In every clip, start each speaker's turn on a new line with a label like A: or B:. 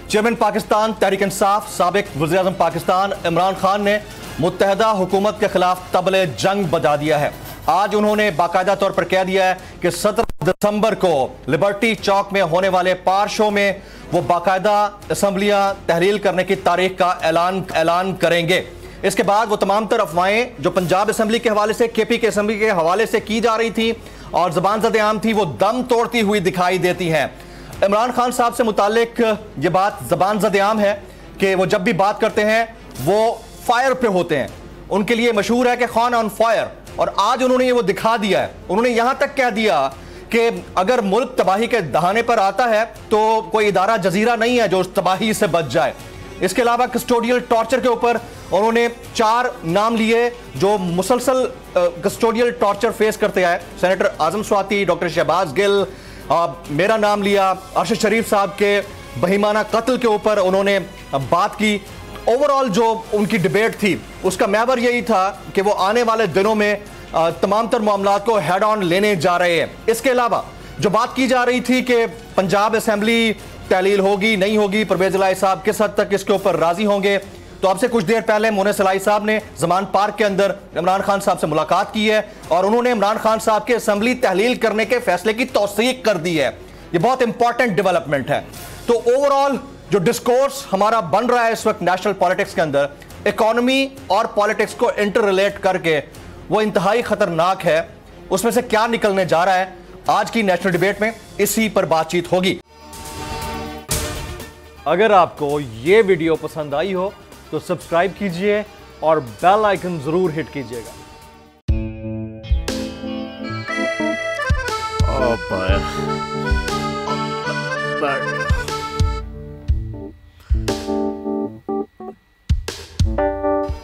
A: Chairman Pakistan Tehreek Insaf साबिक वज़ीर-ए-आज़म पाकिस्तान इमरान खान ने मुत्तहदा हुकूमत के खिलाफ तबले जंग बजा दिया है। आज उन्होंने बाकायदा तौर पर कह दिया है कि 17 दिसंबर को लिबर्टी चौक में होने वाले पार शो में वो बाकायदा असम्बलियां तहलील करने की तारीख का ऐलान करेंगे। इसके बाद वो तमाम तर अफवाहें जो पंजाब असम्बली के हवाले से, केपी के असम्बली के हवाले से की जा रही थी और ज़बान ज़द-ए-आम थी, वो दम तोड़ती हुई दिखाई देती हैं। इमरान खान साहब से मुतालिक ये बात ज़बान ज़द-ए-आम है कि वो जब भी बात करते हैं वो फायर पे होते हैं। उनके लिए मशहूर है कि खान ऑन फायर, और आज उन्होंने ये वो दिखा दिया है। उन्होंने यहां तक कह दिया कि अगर मुल्क तबाही के दहाने पर आता है तो कोई इदारा जजीरा नहीं है जो उस तबाही से बच जाए। इसके अलावा कस्टोडियल टॉर्चर के ऊपर उन्होंने 4 नाम लिए जो मुसलसल कस्टोडियल टॉर्चर फेस करते आए। सेनेटर आजम स्वाति, डॉक्टर शहबाज गिल, मेरा नाम लिया, अरशद शरीफ साहब के बहीमाना कत्ल के ऊपर उन्होंने बात की। ओवरऑल जो उनकी डिबेट थी उसका महवर यही था कि वो आने वाले दिनों में तमाम तर मामलात को हेड ऑन लेने जा रहे हैं। इसके अलावा जो बात की जा रही थी कि पंजाब असेंबली तहलील होगी नहीं होगी, परवेज इलाही साहब किस हद तक इसके ऊपर राजी होंगे, तो अब से कुछ देर पहले मोनेस इलाही साहब ने ज़मान पार्क के अंदर इमरान खान साहब से मुलाकात की है और उन्होंने इमरान खान साहब के असेंबली तहलील करने के फैसले की तौसीक कर दी है। ये बहुत इंपॉर्टेंट डेवलपमेंट है। तो ओवरऑल जो डिस्कोर्स हमारा बन रहा है इस वक्त नेशनल पॉलिटिक्स के अंदर, इकोनॉमी और पॉलिटिक्स को इंटर रिलेट करके, वो इंतहाई खतरनाक है। उसमें से क्या निकलने जा रहा है आज की नेशनल डिबेट में, इसी पर बातचीत होगी। अगर आपको ये वीडियो पसंद आई हो तो सब्सक्राइब कीजिए और बेल आइकन जरूर हिट कीजिएगा।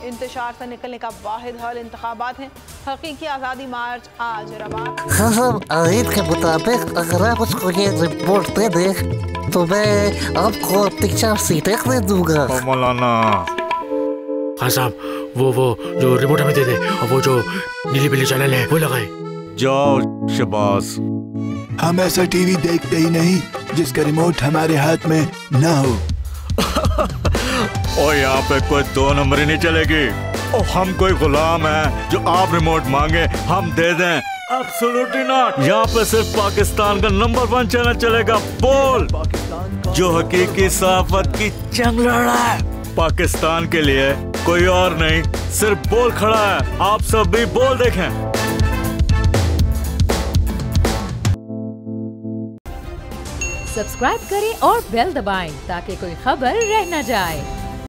B: इंतशार से निकलने का वाहिद हल इंतखाबात हैं। हकीकी आज़ादी मार्च आज रवान।
C: हाँ, आयत के मुताबिक अगर आप उसको ये रिपोर्ट दे दे तो मैं आपको अपनी 4 सीटें दे दूंगा।
D: मौलाना
E: हाँ साहब, वो जो रिमोट हमें दे दे और वो जो नीली पीली चैनल है वो लगाए।
D: जाओ शबाज,
F: हम ऐसा टीवी देखते ही नहीं जिसका रिमोट हमारे हाथ में ना हो।
D: और यहाँ पे कोई 2 नंबरी नहीं चलेगी। और हम कोई गुलाम है जो आप रिमोट मांगे हम दे दें? Absolutely not. यहाँ पे सिर्फ पाकिस्तान का नंबर 1 चैनल चलेगा, बोल, जो हकीकी सहाफत की जंग लड़ रहा है। पाकिस्तान के लिए कोई और नहीं, सिर्फ बोल खड़ा है। आप सब भी बोल देखें।
G: सब्सक्राइब करें और बेल दबाएं ताकि कोई खबर रह न जाए।